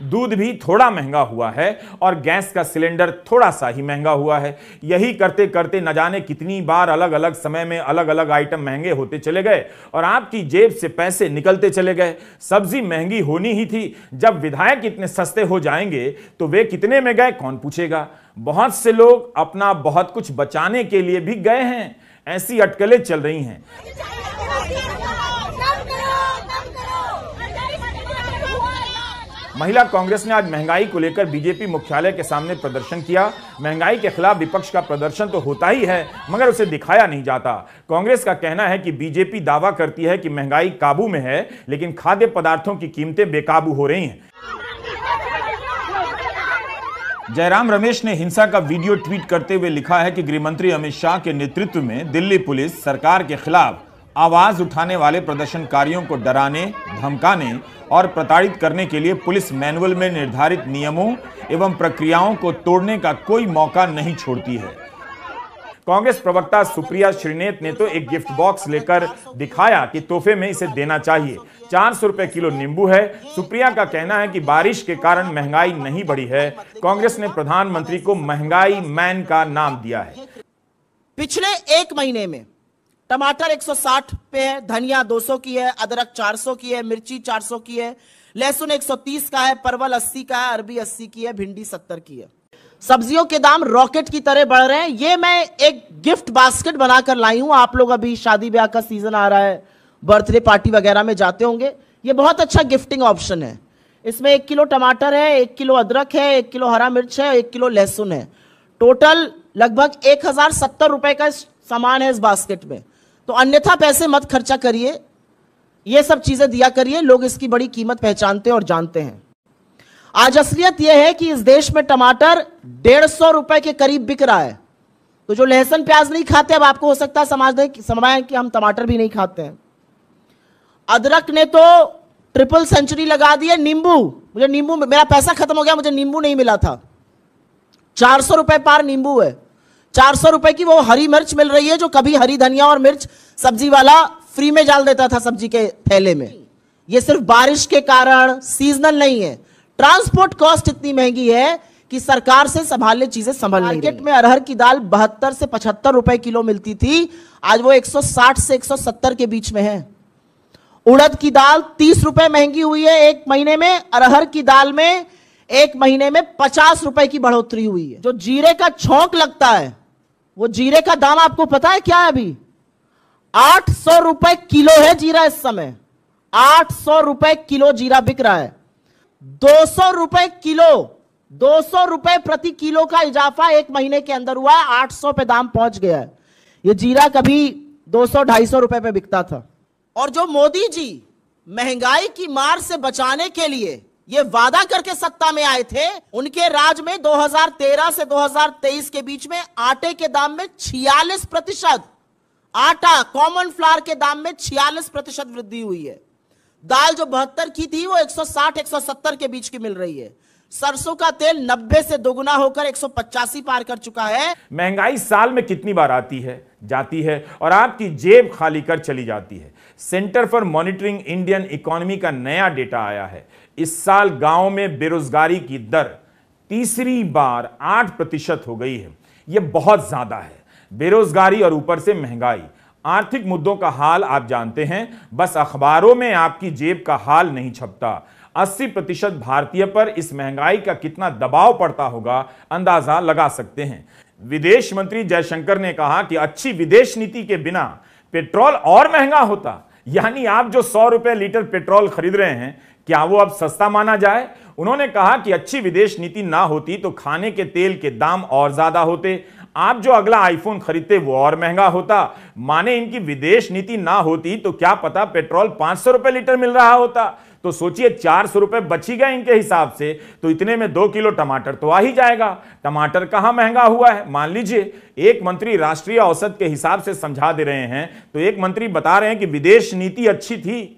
दूध भी थोड़ा महंगा हुआ है और गैस का सिलेंडर थोड़ा सा ही महंगा हुआ है। यही करते करते न जाने कितनी बार अलग अलग समय में अलग अलग आइटम महंगे होते चले गए और आपकी जेब से पैसे निकलते चले गए। सब्जी महंगी होनी ही थी। जब विधायक इतने सस्ते हो जाएंगे तो वे कितने में गए कौन पूछेगा। बहुत से लोग अपना बहुत कुछ बचाने के लिए भी गए हैं। ऐसी अटकलें चल रही हैं। महिला कांग्रेस ने आज महंगाई को लेकर बीजेपी मुख्यालय के सामने प्रदर्शन किया। महंगाई के खिलाफ विपक्ष का प्रदर्शन तो होता ही है मगर उसे दिखाया नहीं जाता। कांग्रेस का कहना है कि बीजेपी दावा करती है कि महंगाई काबू में है लेकिन खाद्य पदार्थों की कीमतें बेकाबू हो रही हैं। जयराम रमेश ने हिंसा का वीडियो ट्वीट करते हुए लिखा है कि गृहमंत्री अमित शाह के नेतृत्व में दिल्ली पुलिस सरकार के खिलाफ आवाज उठाने वाले प्रदर्शनकारियों को डराने, धमकाने और प्रताड़ित करने के लिए पुलिस मैनुअल में निर्धारित नियमों एवं प्रक्रियाओं को तोड़ने का कोई मौका नहीं छोड़ती है। कांग्रेस प्रवक्ता सुप्रिया श्रीनेत ने तो एक गिफ्ट बॉक्स लेकर दिखाया कि तोहफे में इसे देना चाहिए। 400 रुपए किलो नींबू है। सुप्रिया का कहना है कि बारिश के कारण महंगाई नहीं बढ़ी है। कांग्रेस ने प्रधानमंत्री को महंगाई मैन का नाम दिया है। पिछले एक महीने में टमाटर 160 पे है, धनिया 200 की है, अदरक 400 की है, मिर्ची 400 की है, लहसुन 130 का है, परवल 80 का है, अरबी 80 की है, भिंडी 70 की है। सब्जियों के दाम रॉकेट की तरह बढ़ रहे हैं। ये मैं एक गिफ्ट बास्केट बनाकर लाई हूं। आप लोग अभी शादी ब्याह का सीजन आ रहा है, बर्थडे पार्टी वगैरह में जाते होंगे। ये बहुत अच्छा गिफ्टिंग ऑप्शन है। इसमें 1 किलो टमाटर है, 1 किलो अदरक है, 1 किलो हरा मिर्च है, 1 किलो लहसुन है। टोटल लगभग 1070 रुपए का सामान है इस बास्केट में। तो अन्यथा पैसे मत खर्चा करिए, ये सब चीजें दिया करिए। लोग इसकी बड़ी कीमत पहचानते हैं और जानते हैं। आज असलियत यह है कि इस देश में टमाटर 150 रुपए के करीब बिक रहा है। तो जो लहसुन प्याज नहीं खाते, अब आपको हो सकता है समझाएं कि हम टमाटर भी नहीं खाते हैं। अदरक ने तो ट्रिपल सेंचुरी लगा दी है। मुझे नींबू, मेरा पैसा खत्म हो गया, मुझे नींबू नहीं मिला था। 400 रुपए पार नींबू है। 400 रुपए की वो हरी मिर्च मिल रही है जो कभी हरी धनिया और मिर्च सब्जी वाला फ्री में डाल देता था सब्जी के थैले में। ये सिर्फ बारिश के कारण, सीजनल नहीं है। ट्रांसपोर्ट कॉस्ट इतनी महंगी है कि सरकार से संभालने चीजें संभल नहीं रही। मार्केट में अरहर की दाल 72 से 75 रुपए किलो मिलती थी, आज वो 160 से 170 के बीच में है। उड़द की दाल 30 रुपए महंगी हुई है एक महीने में। अरहर की दाल में एक महीने में 50 रुपए की बढ़ोतरी हुई है। जो जीरे का छौंक लगता है, वो जीरे का दाम आपको पता है क्या है? अभी 800 रुपए किलो है जीरा इस समय। 800 रुपए किलो जीरा बिक रहा है। 200 रुपए किलो, 200 रुपए प्रति किलो का इजाफा एक महीने के अंदर हुआ है। 800 पे दाम पहुंच गया है। ये जीरा कभी 200-250 रुपए पे बिकता था। और जो मोदी जी महंगाई की मार से बचाने के लिए ये वादा करके सत्ता में आए थे, उनके राज में 2013 से 2023 के बीच में आटे के दाम में 46%, आटा कॉमन फ्लावर के दाम में 46% वृद्धि हुई है। दाल जो 72 की थी वो 160-170 के बीच की मिल रही है। सरसों का तेल 90 से दोगुना होकर 185 पार कर चुका है। महंगाई साल में कितनी बार आती है, जाती है और आपकी जेब खाली कर चली जाती है। Centre for monitoring Indian economy का नया डेटा आया है। इस साल गांव में बेरोजगारी की दर तीसरी बार 8% हो गई है। यह बहुत ज्यादा है। बेरोजगारी और ऊपर से महंगाई। आर्थिक मुद्दों का हाल आप जानते हैं, बस अखबारों में आपकी जेब का हाल नहीं छपता। 80% भारतीय पर इस महंगाई का कितना दबाव पड़ता होगा अंदाजा लगा सकते हैं। विदेश मंत्री जयशंकर ने कहा कि अच्छी विदेश नीति के बिना पेट्रोल और महंगा होता। यानी आप जो 100 रुपए लीटर पेट्रोल खरीद रहे हैं, क्या वो अब सस्ता माना जाए? उन्होंने कहा कि अच्छी विदेश नीति ना होती तो खाने के तेल के दाम और ज्यादा होते। आप जो अगला आईफोन खरीदते वो और महंगा होता। माने इनकी विदेश नीति ना होती तो क्या पता पेट्रोल 500 रुपए लीटर मिल रहा होता। तो सोचिए 400 रुपए बची गए इनके हिसाब से, तो इतने में 2 किलो टमाटर तो आ ही जाएगा। टमाटर कहां महंगा हुआ है? मान लीजिए एक मंत्री राष्ट्रीय औसत के हिसाब से समझा दे रहे हैं, तो एक मंत्री बता रहे हैं कि विदेश नीति अच्छी थी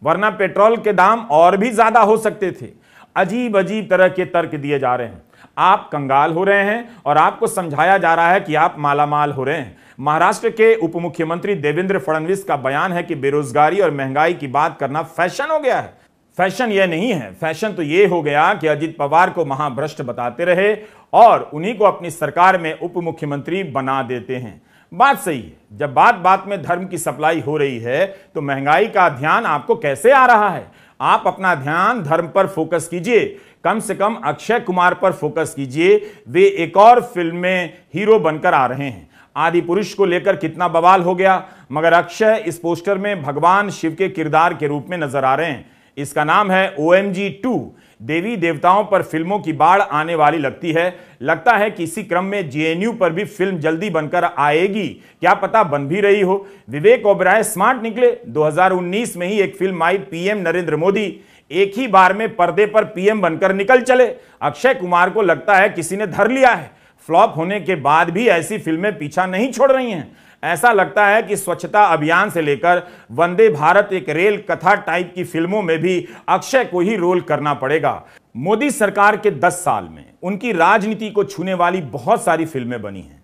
वरना पेट्रोल के दाम और भी ज्यादा हो सकते थे। अजीब अजीब तरह के तर्क दिए जा रहे हैं। आप कंगाल हो रहे हैं और आपको समझाया जा रहा है कि आप मालामाल हो रहे हैं। महाराष्ट्र के उप मुख्यमंत्री देवेंद्र फडणवीस का बयान है कि बेरोजगारी और महंगाई की बात करना फैशन हो गया है। फैशन यह नहीं है, फैशन तो यह हो गया कि अजित पवार को महाभ्रष्ट बताते रहे और उन्हीं को अपनी सरकार में उप मुख्यमंत्री बना देते हैं। बात सही है, जब बात बात में धर्म की सप्लाई हो रही है तो महंगाई का ध्यान आपको कैसे आ रहा है? आप अपना ध्यान धर्म पर फोकस कीजिए, कम से कम अक्षय कुमार पर फोकस कीजिए। वे एक और फिल्म में हीरो बनकर आ रहे हैं। आदि पुरुष को लेकर कितना बवाल हो गया, मगर अक्षय इस पोस्टर में भगवान शिव के किरदार के रूप में नजर आ रहे हैं। इसका नाम है OMG 2। देवी देवताओं पर फिल्मों की बाढ़ आने वाली लगती है। लगता है कि इसी क्रम में JNU पर भी फिल्म जल्दी बनकर आएगी, क्या पता बन भी रही हो। विवेक ओबराय स्मार्ट निकले। 2019 में ही एक फिल्म आई PM नरेंद्र मोदी, एक ही बार में पर्दे पर PM बनकर निकल चले। अक्षय कुमार को लगता है किसी ने धर लिया है। फ्लॉप होने के बाद भी ऐसी फिल्में पीछा नहीं छोड़ रही हैं। ऐसा लगता है कि स्वच्छता अभियान से लेकर वंदे भारत एक रेल कथा टाइप की फिल्मों में भी अक्षय को ही रोल करना पड़ेगा। मोदी सरकार के 10 साल में उनकी राजनीति को छूने वाली बहुत सारी फिल्में बनी हैं,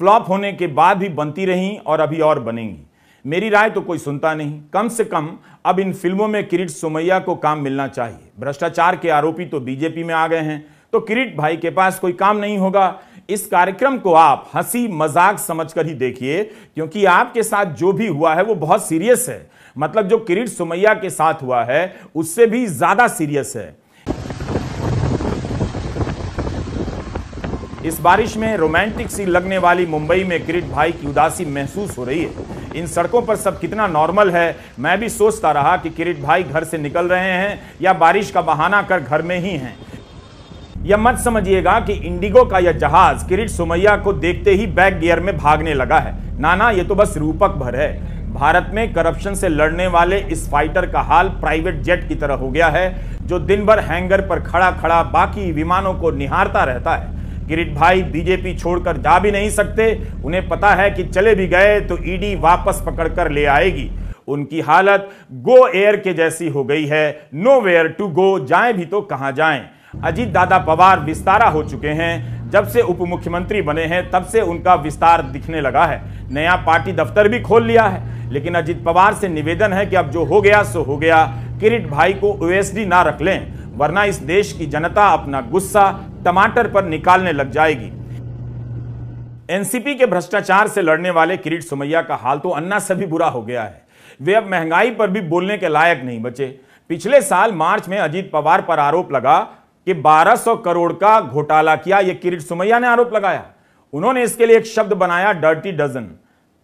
फ्लॉप होने के बाद भी बनती रहीं और अभी और बनेंगी। मेरी राय तो कोई सुनता नहीं। कम से कम अब इन फिल्मों में किरीट सोमैया को काम मिलना चाहिए। भ्रष्टाचार के आरोपी तो बीजेपी में आ गए हैं, तो किरीट भाई के पास कोई काम नहीं होगा। इस कार्यक्रम को आप हंसी मजाक समझकर ही देखिए, क्योंकि आपके साथ जो भी हुआ है वो बहुत सीरियस है। मतलब जो किरीट सोमैया के साथ हुआ है उससे भी ज्यादा सीरियस है। इस बारिश में रोमांटिक सी लगने वाली मुंबई में किरीट भाई की उदासी महसूस हो रही है। इन सड़कों पर सब कितना नॉर्मल है। मैं भी सोचता रहा कि किरीट भाई घर से निकल रहे हैं या बारिश का बहाना कर घर में ही हैं। यह मत समझिएगा कि इंडिगो का यह जहाज किरीट सोमैया को देखते ही बैक गियर में भागने लगा है। ना, ये तो बस रूपक भर है। भारत में करप्शन से लड़ने वाले इस फाइटर का हाल प्राइवेट जेट की तरह हो गया है, जो दिन भर हैंगर पर खड़ा खड़ा बाकी विमानों को निहारता रहता है। किरीट भाई बीजेपी छोड़कर जा भी नहीं सकते। उन्हें पता है कि चले भी गए तो ईडी वापस पकड़कर ले आएगी। उनकी हालत गो एयर के जैसी हो गई है, नो वेयर टू गो, जाएं भी तो कहां जाएं। अजीत दादा पवार विस्तारा हो चुके हैं। जब से उप मुख्यमंत्री बने हैं तब से उनका विस्तार दिखने लगा है। नया पार्टी दफ्तर भी खोल लिया है। लेकिन अजीत पवार से निवेदन है कि अब जो हो गया सो हो गया। किरीट भाई को OSD ना रख लें, वरना इस देश की जनता अपना गुस्सा टमाटर पर निकालने लग जाएगी। एनसीपी के भ्रष्टाचार से लड़ने वाले किरीट सोमैया का हाल तो अन्ना से भी बुरा हो गया है। वे अब महंगाई पर भी बोलने के लायक नहीं बचे। पिछले साल मार्च में अजीत पवार पर आरोप लगा कि 1200 करोड़ का घोटाला किया। यह किरीट सोमैया ने आरोप लगाया। उन्होंने इसके लिए एक शब्द बनाया, डर्टी डजन।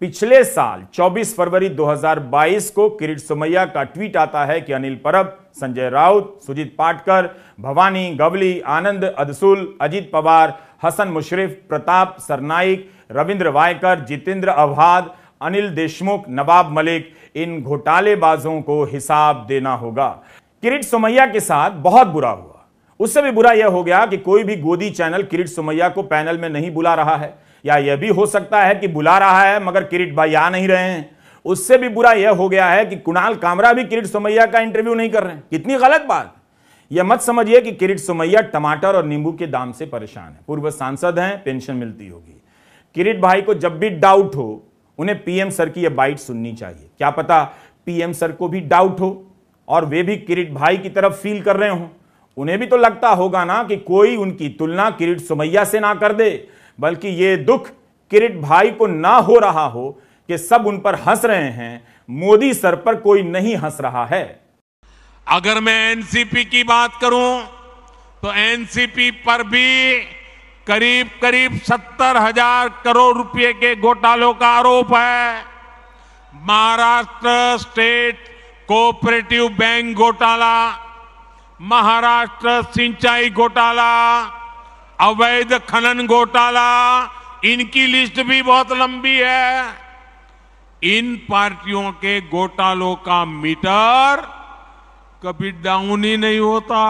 पिछले साल 24 फरवरी 2022 को किरीट सोमैया का ट्वीट आता है कि अनिल परब, संजय राउत, सुजीत पाटकर, भवानी गवली, आनंद अदसुल, अजीत पवार, हसन मुशर्रफ, प्रताप सरनाइक, रविंद्र वायकर, जितेंद्र अवहाद, अनिल देशमुख, नवाब मलिक, इन घोटालेबाजों को हिसाब देना होगा। किरीट सोमैया के साथ बहुत बुरा हुआ। उससे भी बुरा यह हो गया कि कोई भी गोदी चैनल किरीट सोमैया को पैनल में नहीं बुला रहा है, या यह भी हो सकता है कि बुला रहा है मगर किरीट भाई आ नहीं रहे हैं। उससे भी बुरा यह हो गया है कि कुणाल कामरा भी किरीट सोमैया का इंटरव्यू नहीं कर रहे हैं। कितनी गलत बात। यह मत समझिए कि किरीट सोमैया टमाटर और नींबू के दाम से परेशान है। पूर्व सांसद हैं, पेंशन मिलती होगी। किरीट भाई को जब भी डाउट हो उन्हें PM सर की यह बाइट सुननी चाहिए। क्या पता PM सर को भी डाउट हो और वे भी किरीट भाई की तरफ फील कर रहे हो। उन्हें भी तो लगता होगा ना कि कोई उनकी तुलना किरीट सोमैया से ना कर दे, बल्कि ये दुख किरीट भाई को ना हो रहा हो कि सब उन पर हंस रहे हैं, मोदी सर पर कोई नहीं हंस रहा है। अगर मैं एनसीपी की बात करूं तो एनसीपी पर भी करीब 70,000 करोड़ रुपए के घोटालों का आरोप है। महाराष्ट्र स्टेट कोऑपरेटिव बैंक घोटाला, महाराष्ट्र सिंचाई घोटाला, अवैध खनन घोटाला, इनकी लिस्ट भी बहुत लंबी है। इन पार्टियों के घोटालों का मीटर कभी डाउन ही नहीं होता।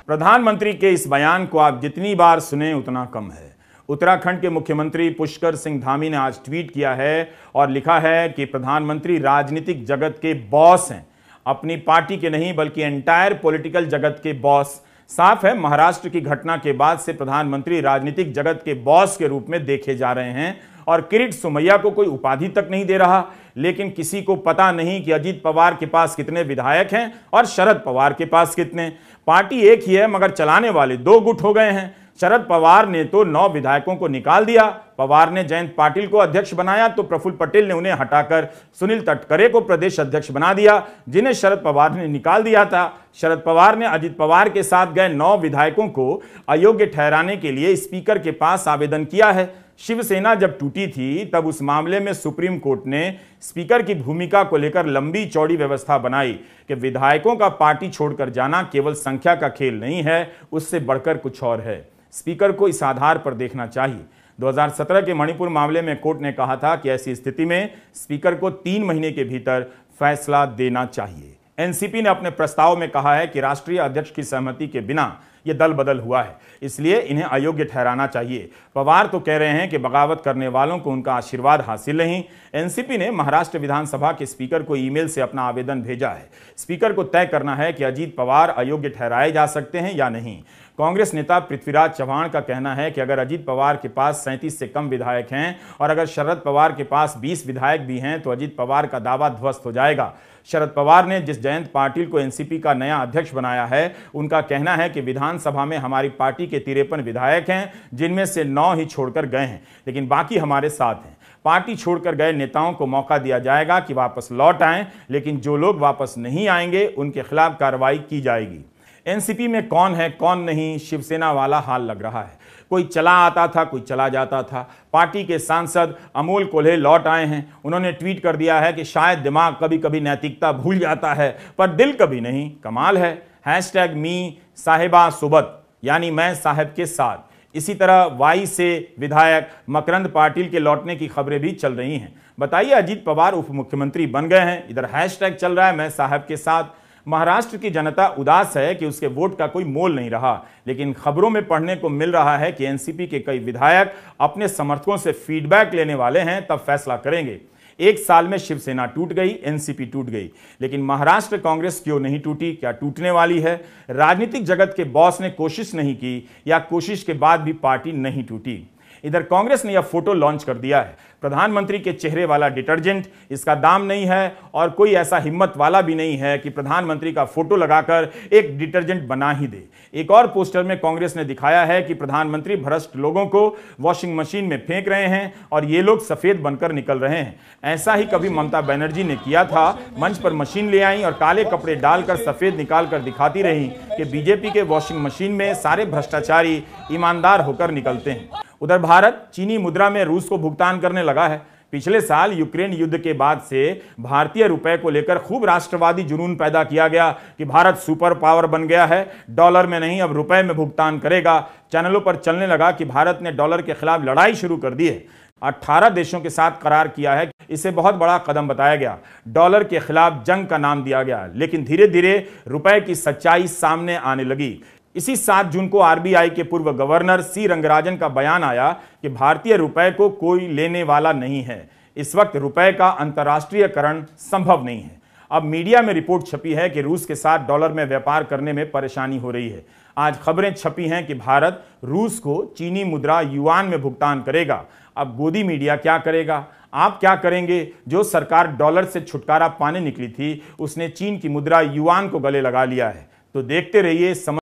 प्रधानमंत्री के इस बयान को आप जितनी बार सुने उतना कम है। उत्तराखंड के मुख्यमंत्री पुष्कर सिंह धामी ने आज ट्वीट किया है और लिखा है कि प्रधानमंत्री राजनीतिक जगत के बॉस हैं, अपनी पार्टी के नहीं बल्कि एंटायर पॉलिटिकल जगत के बॉस। साफ है, महाराष्ट्र की घटना के बाद से प्रधानमंत्री राजनीतिक जगत के बॉस के रूप में देखे जा रहे हैं और किरीट सोमैया को कोई उपाधि तक नहीं दे रहा। लेकिन किसी को पता नहीं कि अजीत पवार के पास कितने विधायक हैं और शरद पवार के पास कितने। पार्टी एक ही है मगर चलाने वाले दो गुट हो गए हैं। शरद पवार ने तो 9 विधायकों को निकाल दिया। पवार ने जयंत पाटिल को अध्यक्ष बनाया तो प्रफुल्ल पटेल ने उन्हें हटाकर सुनील तटकरे को प्रदेश अध्यक्ष बना दिया, जिन्हें शरद पवार ने निकाल दिया था। शरद पवार ने अजीत पवार के साथ गए 9 विधायकों को अयोग्य ठहराने के लिए स्पीकर के पास आवेदन किया है। शिवसेना जब टूटी थी तब उस मामले में सुप्रीम कोर्ट ने स्पीकर की भूमिका को लेकर लंबी चौड़ी व्यवस्था बनाई कि विधायकों का पार्टी छोड़कर जाना केवल संख्या का खेल नहीं है, उससे बढ़कर कुछ और है। स्पीकर को इस आधार पर देखना चाहिए। 2017 के मणिपुर मामले में कोर्ट ने कहा था कि ऐसी स्थिति में स्पीकर को 3 महीने के भीतर फैसला देना चाहिए। एनसीपी ने अपने प्रस्ताव में कहा है कि राष्ट्रीय अध्यक्ष की सहमति के बिना यह दल बदल हुआ है, इसलिए इन्हें अयोग्य ठहराना चाहिए। पवार तो कह रहे हैं कि बगावत करने वालों को उनका आशीर्वाद हासिल नहीं। एनसीपी ने महाराष्ट्र विधानसभा के स्पीकर को ईमेल से अपना आवेदन भेजा है। स्पीकर को तय करना है कि अजीत पवार अयोग्य ठहराए जा सकते हैं या नहीं। कांग्रेस नेता पृथ्वीराज चव्हाण का कहना है कि अगर अजीत पवार के पास 37 से कम विधायक हैं और अगर शरद पवार के पास 20 विधायक भी हैं तो अजीत पवार का दावा ध्वस्त हो जाएगा। शरद पवार ने जिस जयंत पाटिल को एनसीपी का नया अध्यक्ष बनाया है, उनका कहना है कि विधानसभा में हमारी पार्टी के 53 विधायक हैं, जिनमें से 9 ही छोड़कर गए हैं, लेकिन बाकी हमारे साथ हैं। पार्टी छोड़कर गए नेताओं को मौका दिया जाएगा कि वापस लौट आएं, लेकिन जो लोग वापस नहीं आएंगे उनके खिलाफ कार्रवाई की जाएगी। एनसीपी में कौन है कौन नहीं, शिवसेना वाला हाल लग रहा है। कोई चला आता था, कोई चला जाता था। पार्टी के सांसद अमोल कोल्हे लौट आए हैं। उन्होंने ट्वीट कर दिया है कि शायद दिमाग कभी कभी नैतिकता भूल जाता है पर दिल कभी नहीं। कमाल है। #मी साहिबा सुबत, यानी मैं साहब के साथ। इसी तरह वाई से विधायक मकरंद पाटिल के लौटने की खबरें भी चल रही हैं। बताइए, अजीत पवार उप मुख्यमंत्री बन गए हैं, इधर हैशटैग चल रहा है मैं साहब के साथ। महाराष्ट्र की जनता उदास है कि उसके वोट का कोई मोल नहीं रहा, लेकिन खबरों में पढ़ने को मिल रहा है कि एनसीपी के कई विधायक अपने समर्थकों से फीडबैक लेने वाले हैं, तब फैसला करेंगे। 1 साल में शिवसेना टूट गई, एनसीपी टूट गई, लेकिन महाराष्ट्र कांग्रेस क्यों नहीं टूटी? क्या टूटने वाली है? राजनीतिक जगत के बॉस ने कोशिश नहीं की या कोशिश के बाद भी पार्टी नहीं टूटी? इधर कांग्रेस ने यह फोटो लॉन्च कर दिया है, प्रधानमंत्री के चेहरे वाला डिटर्जेंट। इसका दाम नहीं है और कोई ऐसा हिम्मत वाला भी नहीं है कि प्रधानमंत्री का फोटो लगाकर एक डिटर्जेंट बना ही दे। एक और पोस्टर में कांग्रेस ने दिखाया है कि प्रधानमंत्री भ्रष्ट लोगों को वॉशिंग मशीन में फेंक रहे हैं और ये लोग सफेद बनकर निकल रहे हैं। ऐसा ही कभी ममता बनर्जी ने किया था, मंच पर मशीन ले आई और काले कपड़े डालकर सफेद निकालकर दिखाती रही कि बीजेपी के वॉशिंग मशीन में सारे भ्रष्टाचारी ईमानदार होकर निकलते हैं। उधर भारत चीनी मुद्रा में रूस को भुगतान करने लगा है। पिछले साल यूक्रेन युद्ध के बाद से भारतीय रुपए को लेकर खूब राष्ट्रवादी जुनून पैदा किया गया कि भारत सुपर पावर बन गया है, डॉलर में नहीं अब रुपए में भुगतान करेगा। चैनलों पर चलने लगा कि भारत ने डॉलर के खिलाफ लड़ाई शुरू कर दी है। 18 देशों के साथ करार किया है। इसे बहुत बड़ा कदम बताया गया। डॉलर के खिलाफ जंग का नाम दिया गया, लेकिन धीरे धीरे रुपए की सच्चाई सामने आने लगी। इसी 7 जून को आरबीआई के पूर्व गवर्नर सी रंगराजन का बयान आया कि भारतीय रुपए को कोई लेने वाला नहीं है। इस वक्त रुपए का अंतर्राष्ट्रीयकरण संभव नहीं है। अब मीडिया में रिपोर्ट छपी है कि रूस के साथ डॉलर में व्यापार करने में परेशानी हो रही है। आज खबरें छपी हैं कि भारत रूस को चीनी मुद्रा युआन में भुगतान करेगा। अब गोदी मीडिया क्या करेगा? आप क्या करेंगे? जो सरकार डॉलर से छुटकारा पाने निकली थी, उसने चीन की मुद्रा युआन को गले लगा लिया है। तो देखते रहिए।